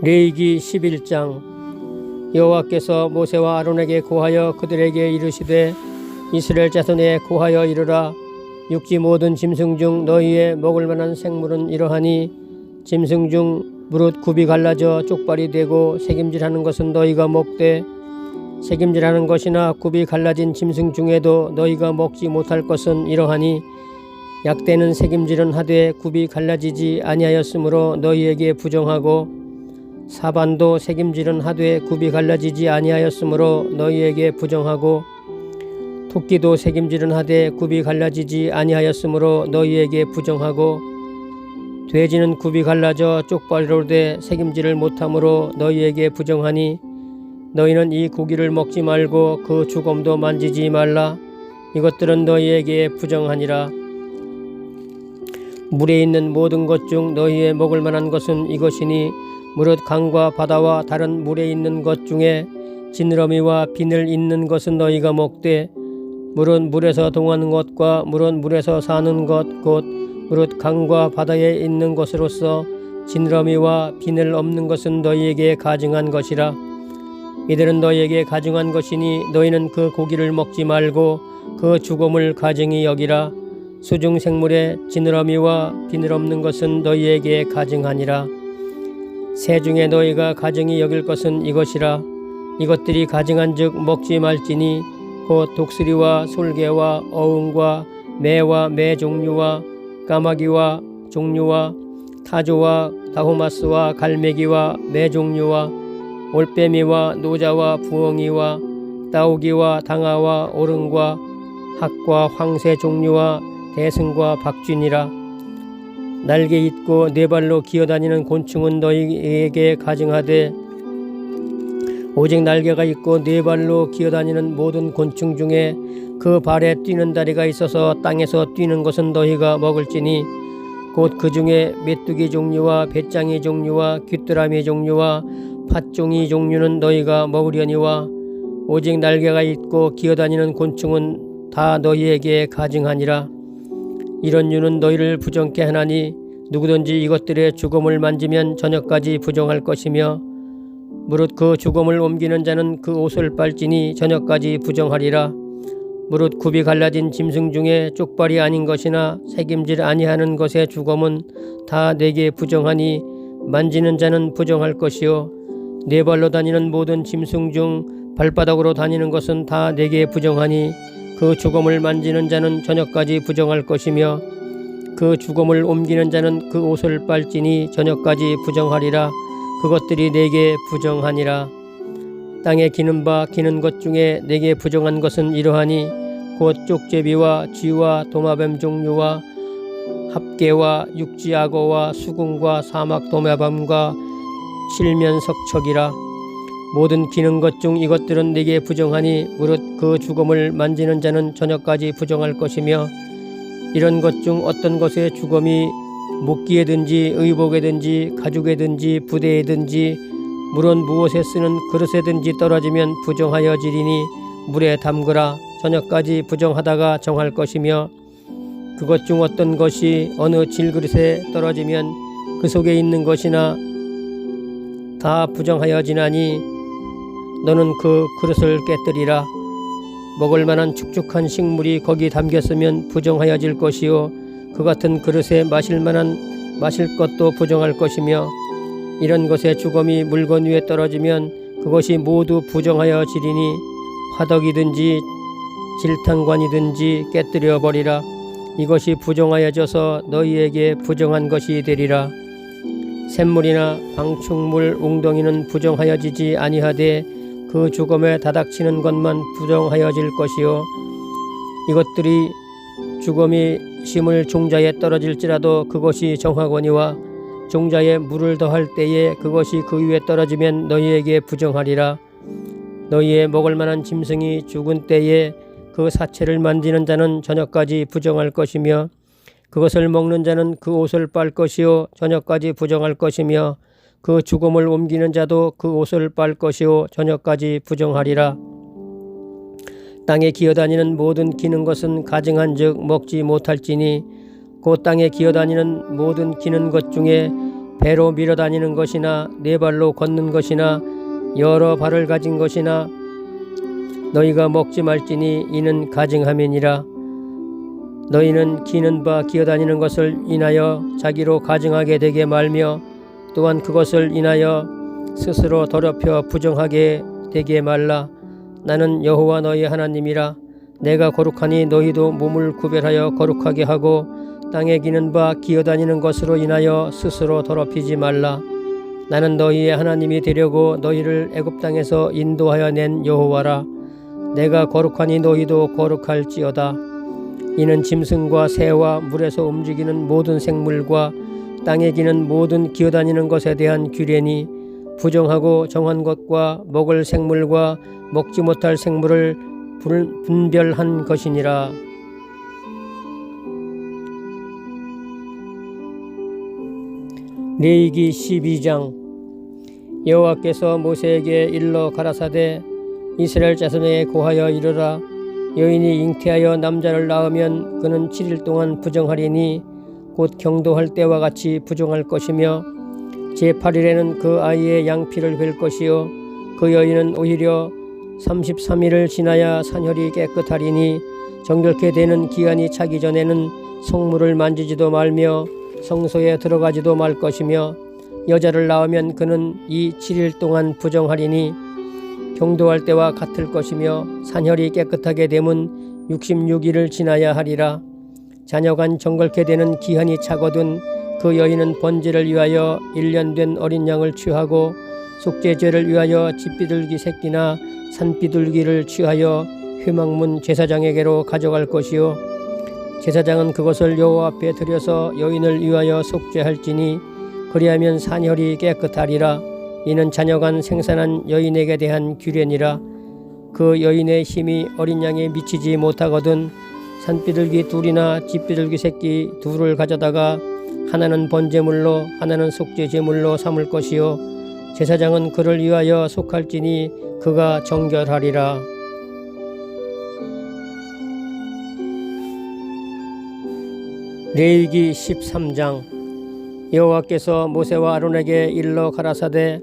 레위기 11장. 여호와께서 모세와 아론에게 고하여 그들에게 이르시되 이스라엘 자손에 고하여 이르라. 육지 모든 짐승 중 너희의 먹을 만한 생물은 이러하니 짐승 중 무릇 굽이 갈라져 쪽발이 되고 새김질하는 것은 너희가 먹되 새김질하는 것이나 굽이 갈라진 짐승 중에도 너희가 먹지 못할 것은 이러하니 약대는 새김질은 하되 굽이 갈라지지 아니하였으므로 너희에게 부정하고 사반도 새김질은 하되 굽이 갈라지지 아니하였으므로 너희에게 부정하고 토끼도 새김질은 하되 굽이 갈라지지 아니하였으므로 너희에게 부정하고 돼지는 굽이 갈라져 쪽발이로 돼 새김질을 못하므로 너희에게 부정하니 너희는 이 고기를 먹지 말고 그 주검도 만지지 말라. 이것들은 너희에게 부정하니라. 물에 있는 모든 것 중 너희의 먹을 만한 것은 이것이니 무릇 강과 바다와 다른 물에 있는 것 중에 지느러미와 비늘 있는 것은 너희가 먹되 무릇 물에서 동하는 것과 무릇 물에서 사는 것 곧 무릇 강과 바다에 있는 것으로서 지느러미와 비늘 없는 것은 너희에게 가증한 것이라. 이들은 너희에게 가증한 것이니 너희는 그 고기를 먹지 말고 그 주검을 가증히 여기라. 수중 생물에 지느러미와 비늘 없는 것은 너희에게 가증하니라. 새 중에 너희가 가증히 여길 것은 이것이라. 이것들이 가증한즉 먹지 말지니 곧 독수리와 솔개와 어흥과 매와 매 종류와 까마귀와 종류와 타조와 다호마스와 갈매기와 매 종류와 올빼미와 노자와 부엉이와 따오기와 당아와 오릉과 학과 황새 종류와 대승과 박쥐니라. 날개 있고 네 발로 기어다니는 곤충은 너희에게 가증하되 오직 날개가 있고 네 발로 기어다니는 모든 곤충 중에 그 발에 뛰는 다리가 있어서 땅에서 뛰는 것은 너희가 먹을지니 곧 그 중에 메뚜기 종류와 배짱이 종류와 귀뚜라미 종류와 팥종이 종류는 너희가 먹으려니와 오직 날개가 있고 기어다니는 곤충은 다 너희에게 가증하니라. 이런 유는 너희를 부정케 하나니 누구든지 이것들의 주검을 만지면 저녁까지 부정할 것이며 무릇 그 주검을 옮기는 자는 그 옷을 빨지니 저녁까지 부정하리라. 무릇 굽이 갈라진 짐승 중에 쪽발이 아닌 것이나 새김질 아니하는 것의 주검은 다 내게 부정하니 만지는 자는 부정할 것이요 네 발로 다니는 모든 짐승 중 발바닥으로 다니는 것은 다 내게 부정하니 그 주검을 만지는 자는 저녁까지 부정할 것이며 그 주검을 옮기는 자는 그 옷을 빨지니 저녁까지 부정하리라. 그것들이 내게 부정하니라. 땅에 기는 바 기는 것 중에 내게 부정한 것은 이러하니 곧 쪽제비와 쥐와 도마뱀 종류와 합개와 육지악어와 수궁과 사막 도마뱀과 실면석척이라. 모든 기는 것 중 이것들은 내게 부정하니 무릇 그 주검을 만지는 자는 저녁까지 부정할 것이며 이런 것 중 어떤 것의 주검이 목기에든지 의복에든지 가죽에든지 부대에든지 물론 무엇에 쓰는 그릇에든지 떨어지면 부정하여지리니 물에 담그라. 저녁까지 부정하다가 정할 것이며 그것 중 어떤 것이 어느 질그릇에 떨어지면 그 속에 있는 것이나 다 부정하여지나니 너는 그 그릇을 깨뜨리라. 먹을 만한 축축한 식물이 거기 담겼으면 부정하여질 것이요 그 같은 그릇에 마실 것도 부정할 것이며 이런 것의 주검이 물건 위에 떨어지면 그것이 모두 부정하여지리니 화덕이든지 질탕관이든지 깨뜨려 버리라. 이것이 부정하여져서 너희에게 부정한 것이 되리라. 샘물이나 방충물 웅덩이는 부정하여지지 아니하되 그 주검에 다닥치는 것만 부정하여질 것이요 이것들이 주검이 심을 종자에 떨어질지라도 그것이 정하거니와 종자에 물을 더할 때에 그것이 그 위에 떨어지면 너희에게 부정하리라. 너희의 먹을 만한 짐승이 죽은 때에 그 사체를 만지는 자는 저녁까지 부정할 것이며 그것을 먹는 자는 그 옷을 빨 것이요 저녁까지 부정할 것이며 그 주검을 옮기는 자도 그 옷을 빨 것이요 저녁까지 부정하리라. 땅에 기어다니는 모든 기는 것은 가증한즉 먹지 못할지니 곧 땅에 기어다니는 모든 기는 것 중에 배로 밀어다니는 것이나 네 발로 걷는 것이나 여러 발을 가진 것이나 너희가 먹지 말지니 이는 가증함이니라. 너희는 기는 바 기어다니는 것을 인하여 자기로 가증하게 되게 말며 또한 그것을 인하여 스스로 더럽혀 부정하게 되게 말라. 나는 여호와 너희 하나님이라. 내가 거룩하니 너희도 몸을 구별하여 거룩하게 하고 땅에 기는 바 기어다니는 것으로 인하여 스스로 더럽히지 말라. 나는 너희의 하나님이 되려고 너희를 애굽 땅에서 인도하여 낸 여호와라. 내가 거룩하니 너희도 거룩할지어다. 이는 짐승과 새와 물에서 움직이는 모든 생물과 땅에 기는 모든 기어다니는 것에 대한 규례니 부정하고 정한 것과 먹을 생물과 먹지 못할 생물을 분별한 것이니라. 레위기 12장. 여호와께서 모세에게 일러 가라사대 이스라엘 자손에게 고하여 이르라. 여인이 잉태하여 남자를 낳으면 그는 7일 동안 부정하리니 곧 경도할 때와 같이 부정할 것이며 제8일에는 그 아이의 양피를 뵐 것이요 그 여인은 오히려 33일을 지나야 산혈이 깨끗하리니 정결케 되는 기한이 차기 전에는 성물을 만지지도 말며 성소에 들어가지도 말 것이며 여자를 낳으면 그는 이 7일 동안 부정하리니 경도할 때와 같을 것이며 산혈이 깨끗하게 되면 66일을 지나야 하리라. 자녀간 정결케 되는 기한이 차거든 그 여인은 번제를 위하여 1년 된 어린 양을 취하고 속죄제를 위하여 집비둘기 새끼나 산비둘기를 취하여 회막문 제사장에게로 가져갈 것이요 제사장은 그것을 여호와 앞에 들여서 여인을 위하여 속죄할지니 그리하면 산혈이 깨끗하리라. 이는 자녀간 생산한 여인에게 대한 규례니라. 그 여인의 힘이 어린 양에 미치지 못하거든 산비둘기 둘이나 집비둘기 새끼 둘을 가져다가 하나는 번제물로 하나는 속죄제물로 삼을 것이요 제사장은 그를 위하여 속할지니 그가 정결하리라. 레위기 13장. 여호와께서 모세와 아론에게 일러 가라사대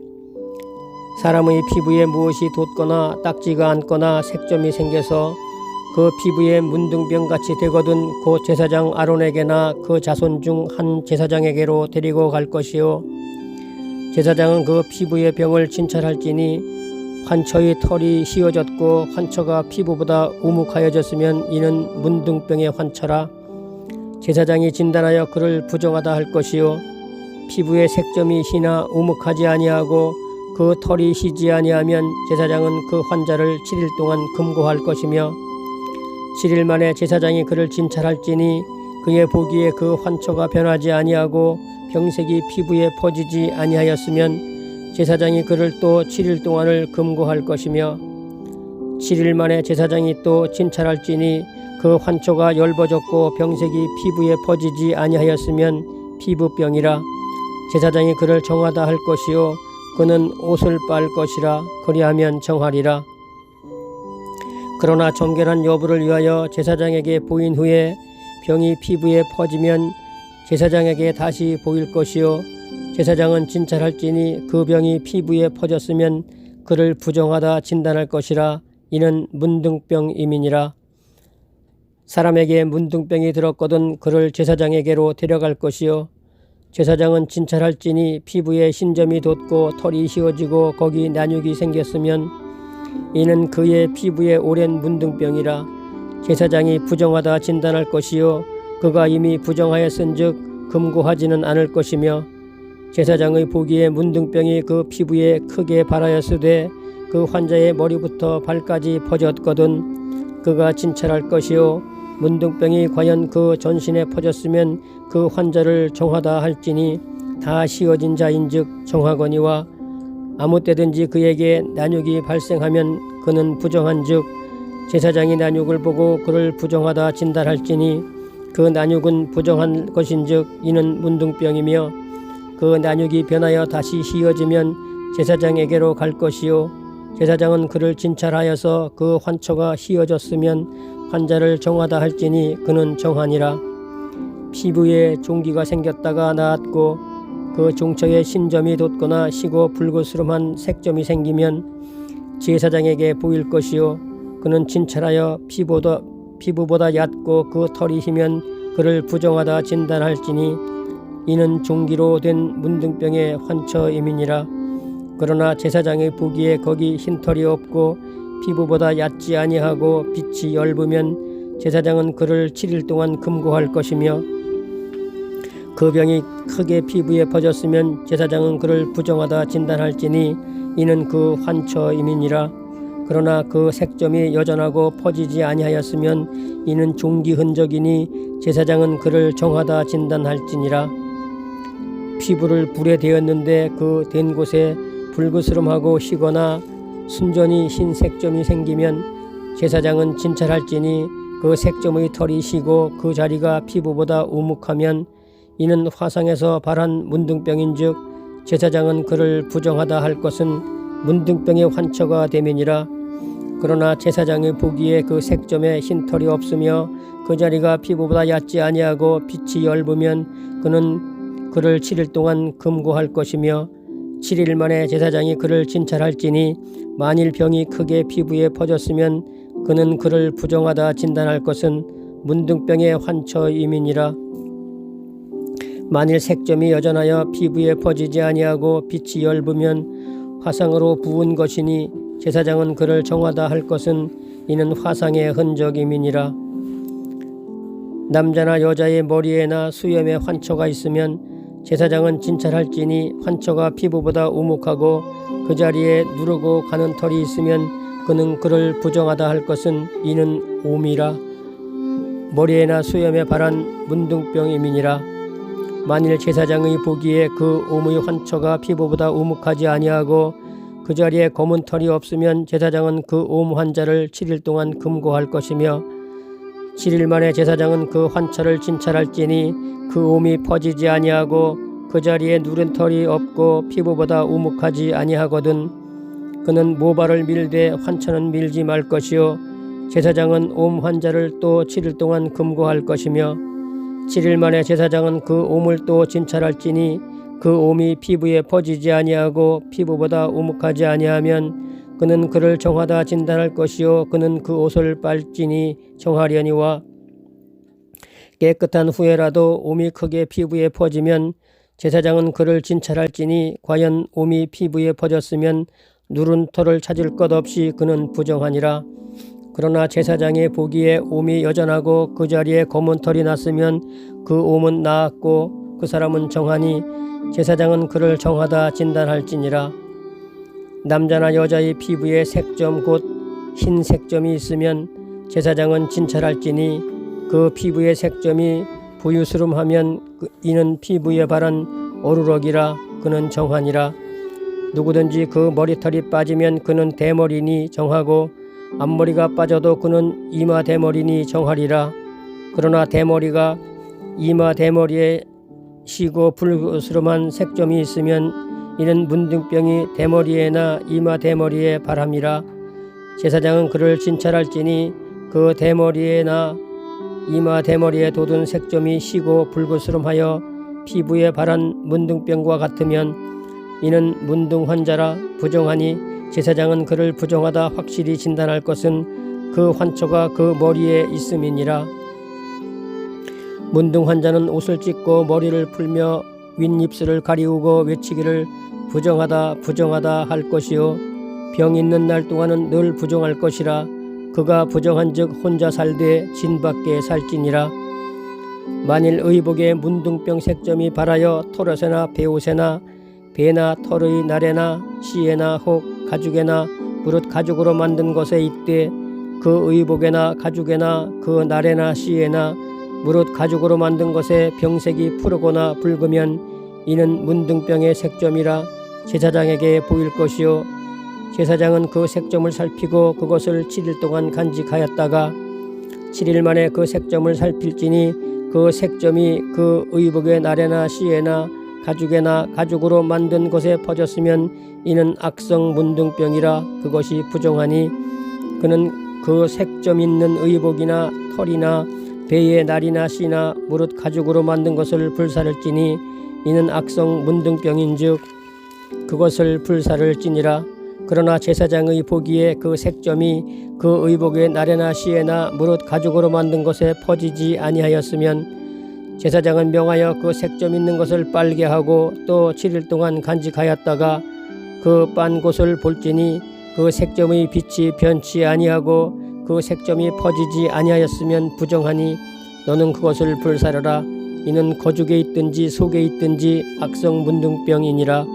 사람의 피부에 무엇이 돋거나 딱지가 앉거나 색점이 생겨서 그 피부에 문둥병같이 되거든 곧 제사장 아론에게나 그 자손 중 한 제사장에게로 데리고 갈 것이요 제사장은 그 피부의 병을 진찰할지니 환처의 털이 휘어졌고 환처가 피부보다 우묵하여졌으면 이는 문둥병의 환처라. 제사장이 진단하여 그를 부정하다 할 것이요 피부의 색점이 희나 우묵하지 아니하고 그 털이 희지 아니하면 제사장은 그 환자를 7일 동안 금고할 것이며 7일 만에 제사장이 그를 진찰할지니 그의 보기에 그 환처가 변하지 아니하고 병색이 피부에 퍼지지 아니하였으면 제사장이 그를 또 7일 동안을 금고할 것이며 7일 만에 제사장이 또 진찰할지니 그 환초가 엷어졌고 병색이 피부에 퍼지지 아니하였으면 피부병이라. 제사장이 그를 정하다 할 것이요 그는 옷을 빨 것이라. 그리하면 정하리라. 그러나 정결한 여부를 위하여 제사장에게 보인 후에 병이 피부에 퍼지면 제사장에게 다시 보일 것이요 제사장은 진찰할지니 그 병이 피부에 퍼졌으면 그를 부정하다 진단할 것이라. 이는 문둥병임이니라. 사람에게 문둥병이 들었거든 그를 제사장에게로 데려갈 것이요 제사장은 진찰할지니 피부에 신점이 돋고 털이 휘어지고 거기 난육이 생겼으면 이는 그의 피부에 오랜 문둥병이라. 제사장이 부정하다 진단할 것이요 그가 이미 부정하였은즉 금고하지는 않을 것이며 제사장의 보기에 문둥병이 그 피부에 크게 발하였으되 그 환자의 머리부터 발까지 퍼졌거든 그가 진찰할 것이요 문둥병이 과연 그 전신에 퍼졌으면 그 환자를 정하다 할지니 다 씌어진 자인즉 정하거니와 아무 때든지 그에게 난육이 발생하면 그는 부정한즉 제사장이 난육을 보고 그를 부정하다 진단할지니 그 난육은 부정한 것인즉 이는 문둥병이며 그 난육이 변하여 다시 휘어지면 제사장에게로 갈 것이요 제사장은 그를 진찰하여서 그 환처가 휘어졌으면 환자를 정하다 할지니 그는 정하니라. 피부에 종기가 생겼다가 나았고 그 중처에 신점이 돋거나 시고 불그스름한 색점이 생기면 제사장에게 보일 것이요 그는 진찰하여 피부보다 얕고 그 털이 희면 그를 부정하다 진단할지니 이는 종기로 된 문둥병의 환처임이니라. 그러나 제사장이 보기에 거기 흰 털이 없고 피부보다 얕지 아니하고 빛이 엷으면 제사장은 그를 7일 동안 금고할 것이며 그 병이 크게 피부에 퍼졌으면 제사장은 그를 부정하다 진단할지니 이는 그 환처임이니라. 그러나 그 색점이 여전하고 퍼지지 아니하였으면 이는 종기 흔적이니 제사장은 그를 정하다 진단할지니라. 피부를 불에 대었는데 그 된 곳에 불그스름하고 희거나 순전히 흰 색점이 생기면 제사장은 진찰할지니 그 색점의 털이 희고 그 자리가 피부보다 우묵하면 이는 화상에서 발한 문둥병인즉 제사장은 그를 부정하다 할 것은 문둥병의 환처가 됨이니라. 그러나 제사장이 보기에 그 색점에 흰 털이 없으며 그 자리가 피부보다 얕지 아니하고 빛이 엷으면 그는 그를 7일 동안 금고할 것이며 7일 만에 제사장이 그를 진찰할지니 만일 병이 크게 피부에 퍼졌으면 그는 그를 부정하다 진단할 것은 문둥병의 환처임이니라. 만일 색점이 여전하여 피부에 퍼지지 아니하고 빛이 엷으면 화상으로 부은 것이니 제사장은 그를 정하다 할 것은 이는 화상의 흔적임이니라. 남자나 여자의 머리에나 수염에 환처가 있으면 제사장은 진찰할지니 환처가 피부보다 우묵하고 그 자리에 누르고 가는 털이 있으면 그는 그를 부정하다 할 것은 이는 옴이라. 머리에나 수염에 발한 문둥병임이니라. 만일 제사장의 보기에 그 옴의 환처가 피부보다 우묵하지 아니하고 그 자리에 검은 털이 없으면 제사장은 그 옴 환자를 7일 동안 금고할 것이며 7일 만에 제사장은 그 환처를 진찰할지니 그 옴이 퍼지지 아니하고 그 자리에 누른 털이 없고 피부보다 우묵하지 아니하거든 그는 모발을 밀되 환처는 밀지 말 것이요 제사장은 옴 환자를 또 7일 동안 금고할 것이며 7일 만에 제사장은 그 옴을 또 진찰할지니 그 옴이 피부에 퍼지지 아니하고 피부보다 우묵하지 아니하면 그는 그를 정하다 진단할 것이요 그는 그 옷을 빨지니 정하려니와 깨끗한 후에라도 옴이 크게 피부에 퍼지면 제사장은 그를 진찰할지니 과연 옴이 피부에 퍼졌으면 누른 털을 찾을 것 없이 그는 부정하니라. 그러나 제사장이 보기에 옴이 여전하고 그 자리에 검은 털이 났으면 그 옴은 나았고 그 사람은 정하니 제사장은 그를 정하다 진단할지니라. 남자나 여자의 피부에 색점 곧 흰 색점이 있으면 제사장은 진찰할지니 그 피부의 색점이 부유스름하면 이는 피부에 바른 어루럭이라 그는 정하니라. 누구든지 그 머리털이 빠지면 그는 대머리니 정하고 앞머리가 빠져도 그는 이마 대머리니 정하리라. 그러나 대머리가 이마 대머리에 시고 불그스름한 색점이 있으면 이는 문둥병이 대머리에나 이마 대머리에 바람이라. 제사장은 그를 진찰할지니 그 대머리에나 이마 대머리에 돋은 색점이 시고 불그스름하여 피부에 바란 문둥병과 같으면 이는 문둥 환자라 부정하니 제사장은 그를 부정하다 확실히 진단할 것은 그 환처가 그 머리에 있음이니라. 문둥 환자는 옷을 찢고 머리를 풀며 윗입술을 가리우고 외치기를 부정하다 부정하다 할 것이요 병 있는 날 동안은 늘 부정할 것이라. 그가 부정한즉 혼자 살되 진밖에 살지니라. 만일 의복에 문둥병 색점이 발하여 털옷에나 베옷에나 배나 털의 나래나 씨에나 혹 가죽에나 무릇 가죽으로 만든 것에 있되 그 의복에나 가죽에나 그 나래나 씨에나 무릇 가죽으로 만든 것에 병색이 푸르거나 붉으면 이는 문둥병의 색점이라 제사장에게 보일 것이요 제사장은 그 색점을 살피고 그것을 7일 동안 간직하였다가 7일 만에 그 색점을 살필지니 그 색점이 그 의복의 나래나 씨에나 가죽에나 가죽으로 만든 것에 퍼졌으면 이는 악성 문둥병이라 그것이 부정하니 그는 그 색점 있는 의복이나 털이나 배의 날이나 씨나 무릇 가죽으로 만든 것을 불사를지니 이는 악성 문둥병인즉 그것을 불사를 찌니라. 그러나 제사장의 보기에 그 색점이 그 의복의 나래나 시에나 무릇 가죽으로 만든 것에 퍼지지 아니하였으면 제사장은 명하여 그 색점 있는 것을 빨게 하고 또 7일 동안 간직하였다가 그 빤 곳을 볼지니 그 색점의 빛이 변치 아니하고 그 색점이 퍼지지 아니하였으면 부정하니 너는 그것을 불사르라. 이는 거죽에 있든지 속에 있든지 악성 문둥병이니라.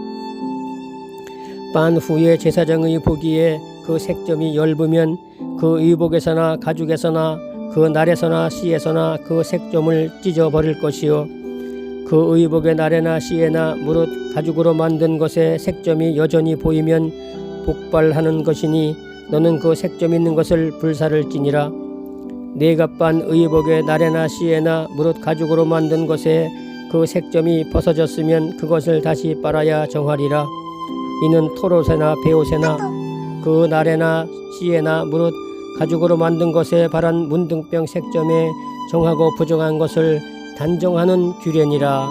빤 후에 제사장의 보기에 그 색점이 엷으면 그 의복에서나 가죽에서나 그 날에서나 씨에서나 그 색점을 찢어버릴 것이요 그 의복의 날에나 씨에나 무릇 가죽으로 만든 것에 색점이 여전히 보이면 복발하는 것이니 너는 그 색점 있는 것을 불사를 찌니라. 네가 빤 의복의 날에나 씨에나 무릇 가죽으로 만든 것에 그 색점이 벗어졌으면 그것을 다시 빨아야 정하리라. 이는 토롯에나 베옷에나 그 날에나 씨에나 무릇 가죽으로 만든 것에 바란 문둥병 색점에 정하고 부정한 것을 단정하는 규례니라.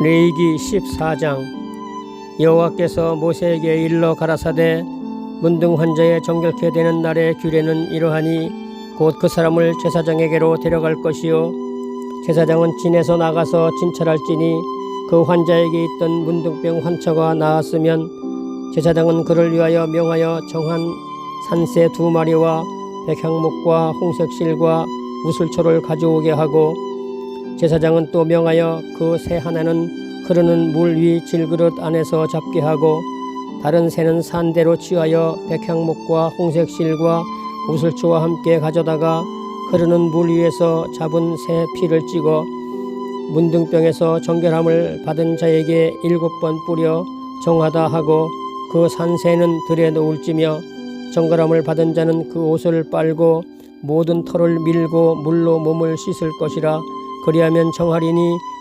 레위기 14장. 여호와께서 모세에게 일러 가라사대 문둥 환자의 정결케 되는 날의 규례는 이러하니 곧 그 사람을 제사장에게로 데려갈 것이요 제사장은 진에서 나가서 진찰할지니 그 환자에게 있던 문둥병 환처가 나았으면 제사장은 그를 위하여 명하여 정한 산새 2마리와 백향목과 홍색실과 우슬초를 가져오게 하고 제사장은 또 명하여 그 새 하나는 흐르는 물 위 질그릇 안에서 잡게 하고 다른 새는 산대로 취하여 백향목과 홍색실과 우슬초와 함께 가져다가 흐르는 물 위에서 잡은 새 피를 찍어 문둥병에서 정결함을 받은 자에게 7번 뿌려 정하다 하고 그 산새는 들에 놓을지며 정결함을 받은 자는 그 옷을 빨고 모든 털을 밀고 물로 몸을 씻을 것이라. 그리하면 정하리니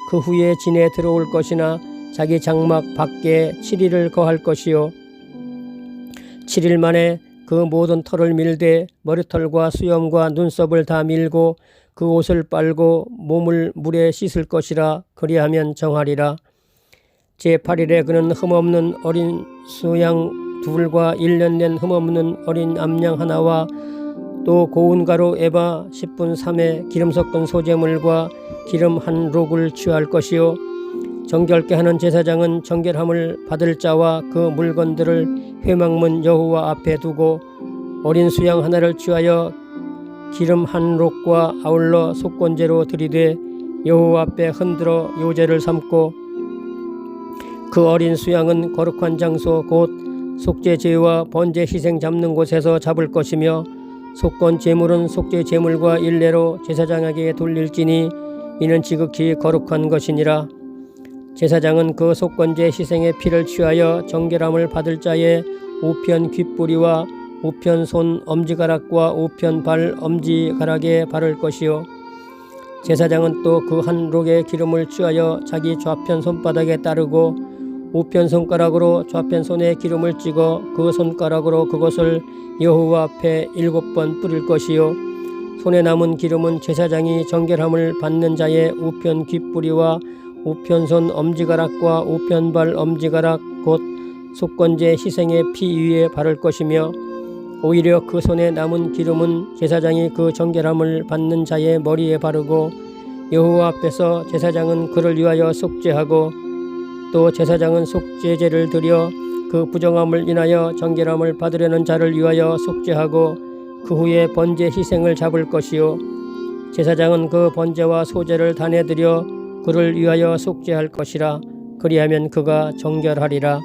그 후에 진에 들어올 것이나 자기 장막 밖에 7일을 거할 것이요 7일 만에 그 모든 털을 밀되 머리털과 수염과 눈썹을 다 밀고 그 옷을 빨고 몸을 물에 씻을 것이라. 그리하면 정하리라. 제8일에 그는 흠없는 어린 수양 2과 1년 된 흠없는 어린 암양 하나와 또 고운 가루 에바 10분 3회 기름 섞은 소재물과 기름 한 록을 취할 것이요 정결케 하는 제사장은 정결함을 받을 자와 그 물건들을 회막문 여호와 앞에 두고 어린 수양 하나를 취하여 기름 한 록과 아울러 속건제로 들이되 여호와 앞에 흔들어 요제를 삼고 그 어린 수양은 거룩한 장소 곧 속죄 제와 번제 희생 잡는 곳에서 잡을 것이며 속건 제물은 속죄 제물과 일례로 제사장에게 돌릴지니 이는 지극히 거룩한 것이니라. 제사장은 그 속건제 희생의 피를 취하여 정결함을 받을 자의 우편 귓뿌리와 우편 손 엄지가락과 우편 발 엄지가락에 바를 것이요 제사장은 또 그 한 록의 기름을 취하여 자기 좌편 손바닥에 따르고 우편 손가락으로 좌편 손에 기름을 찍어 그 손가락으로 그것을 여호와 앞에 7번 뿌릴 것이요 손에 남은 기름은 제사장이 정결함을 받는 자의 우편 귓뿌리와 우편 손 엄지가락과 우편 발 엄지가락 곧 속건제 희생의 피 위에 바를 것이며 오히려 그 손에 남은 기름은 제사장이 그 정결함을 받는 자의 머리에 바르고 여호와 앞에서 제사장은 그를 위하여 속죄하고 또 제사장은 속죄제를 드려 그 부정함을 인하여 정결함을 받으려는 자를 위하여 속죄하고 그 후에 번제 희생을 잡을 것이요 제사장은 그 번제와 소제를 단에드려 그를 위하여 속죄할 것이라. 그리하면 그가 정결하리라.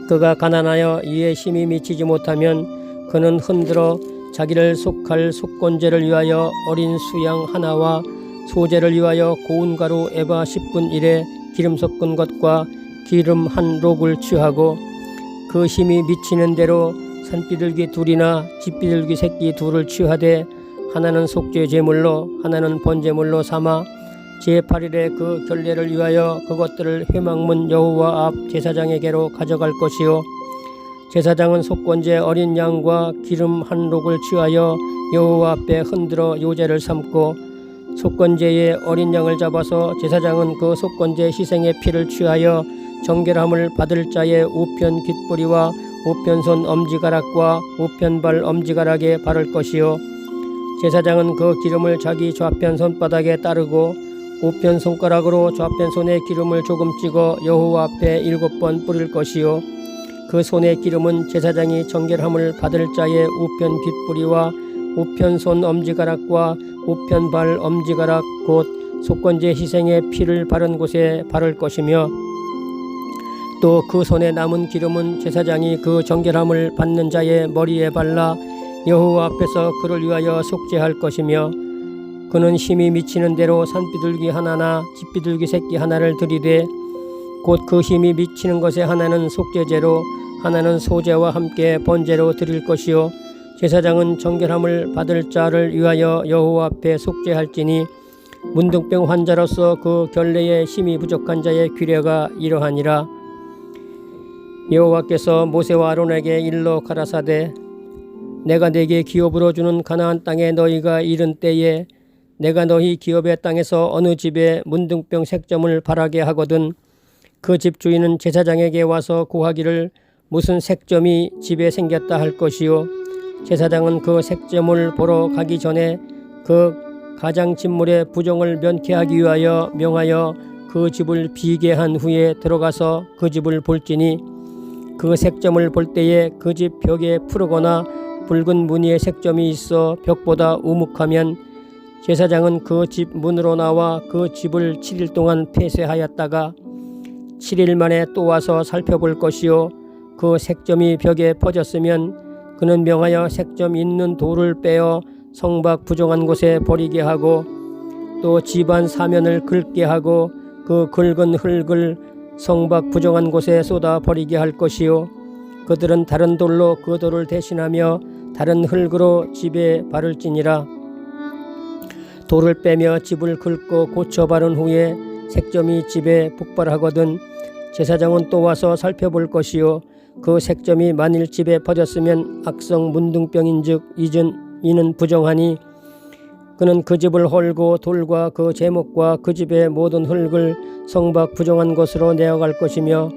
그가 가난하여 이에 힘이 미치지 못하면 그는 흔들어 자기를 속할 속건제를 위하여 어린 수양 하나와 소제를 위하여 고운 가루 에바 10분 1에 기름 섞은 것과 기름 한 록을 취하고 그 힘이 미치는 대로 산비둘기 2이나 집비둘기 새끼 2를 취하되 하나는 속죄 제물로 하나는 번제물로 삼아 제8일에 그 결례를 위하여 그것들을 회막문 여호와 앞 제사장에게로 가져갈 것이요 제사장은 속건제 어린 양과 기름 한 록을 취하여 여호와 앞에 흔들어 요제를 삼고 속건제의 어린 양을 잡아서 제사장은 그 속건제 희생의 피를 취하여 정결함을 받을 자의 우편 귓뿌리와 우편 손 엄지가락과 우편 발 엄지가락에 바를 것이요 제사장은 그 기름을 자기 좌편 손바닥에 따르고 우편 손가락으로 좌편 손에 기름을 조금 찍어 여호와 앞에 7번 뿌릴 것이요 그 손의 기름은 제사장이 정결함을 받을 자의 우편 귓뿌리와 우편 손 엄지가락과 우편 발 엄지가락 곧 속건제 희생의 피를 바른 곳에 바를 것이며 또 그 손에 남은 기름은 제사장이 그 정결함을 받는 자의 머리에 발라 여호와 앞에서 그를 위하여 속죄할 것이며 그는 힘이 미치는 대로 산비둘기 하나나 집비둘기 새끼 하나를 들이되 곧 그 힘이 미치는 것의 하나는 속죄제로 하나는 소제와 함께 번제로 드릴 것이요 제사장은 정결함을 받을 자를 위하여 여호와 앞에 속죄할지니 문둥병 환자로서 그 결례에 힘이 부족한 자의 규례가 이러하니라. 여호와께서 모세와 아론에게 일러 가라사대 내가 네게 기업으로 주는 가나안 땅에 너희가 이른 때에 내가 너희 기업의 땅에서 어느 집에 문둥병 색점을 바라게 하거든 그 집 주인은 제사장에게 와서 고하기를 무슨 색점이 집에 생겼다 할 것이요 제사장은 그 색점을 보러 가기 전에 그 가장 진물의 부정을 면케하기 위하여 명하여 그 집을 비게 한 후에 들어가서 그 집을 볼지니 그 색점을 볼 때에 그 집 벽에 푸르거나 붉은 무늬의 색점이 있어 벽보다 우묵하면 제사장은 그 집 문으로 나와 그 집을 7일 동안 폐쇄하였다가 7일 만에 또 와서 살펴볼 것이요 그 색점이 벽에 퍼졌으면 그는 명하여 색점 있는 돌을 빼어 성박 부정한 곳에 버리게 하고 또 집안 사면을 긁게 하고 그 긁은 흙을 성박 부정한 곳에 쏟아 버리게 할 것이요 그들은 다른 돌로 그 돌을 대신하며 다른 흙으로 집에 바를지니라. 돌을 빼며 집을 긁고 고쳐 바른 후에 색점이 집에 폭발하거든 제사장은 또 와서 살펴볼 것이요 그 색점이 만일 집에 퍼졌으면 악성 문둥병인즉 이는 부정하니 그는 그 집을 헐고 돌과 그 제목과 그 집의 모든 흙을 성박 부정한 곳으로 내어갈 것이며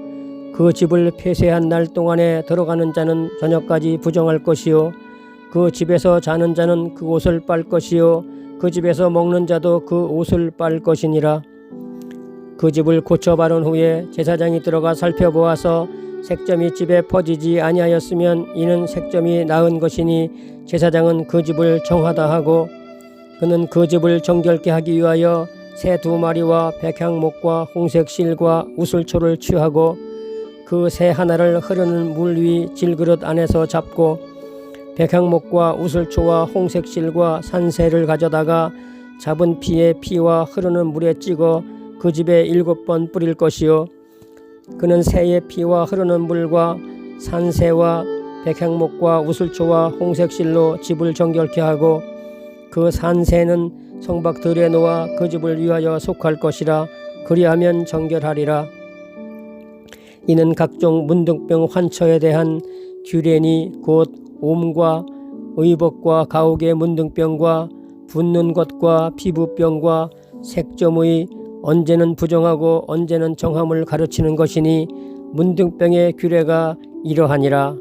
그 집을 폐쇄한 날 동안에 들어가는 자는 저녁까지 부정할 것이요 그 집에서 자는 자는 그 옷을 빨 것이요 그 집에서 먹는 자도 그 옷을 빨 것이니라. 그 집을 고쳐 바른 후에 제사장이 들어가 살펴보아서 색점이 집에 퍼지지 아니하였으면 이는 색점이 나은 것이니 제사장은 그 집을 정하다 하고 그는 그 집을 정결케 하기 위하여 새 2마리와 백향목과 홍색 실과 우슬초를 취하고 그 새 하나를 흐르는 물 위 질그릇 안에서 잡고 백향목과 우슬초와 홍색 실과 산새를 가져다가 잡은 피에 피와 흐르는 물에 찍어 그 집에 7번 뿌릴 것이요 그는 새의 피와 흐르는 물과 산새와 백향목과 우슬초와 홍색실로 집을 정결케 하고 그 산새는 성박들에 놓아 그 집을 위하여 속할 것이라. 그리하면 정결하리라. 이는 각종 문둥병 환처에 대한 규례니 곧 옴과 의복과 가옥의 문둥병과 붓는 것과 피부병과 색점의 언제는 부정하고 언제는 정함을 가르치는 것이니 문둥병의 규례가 이러하니라.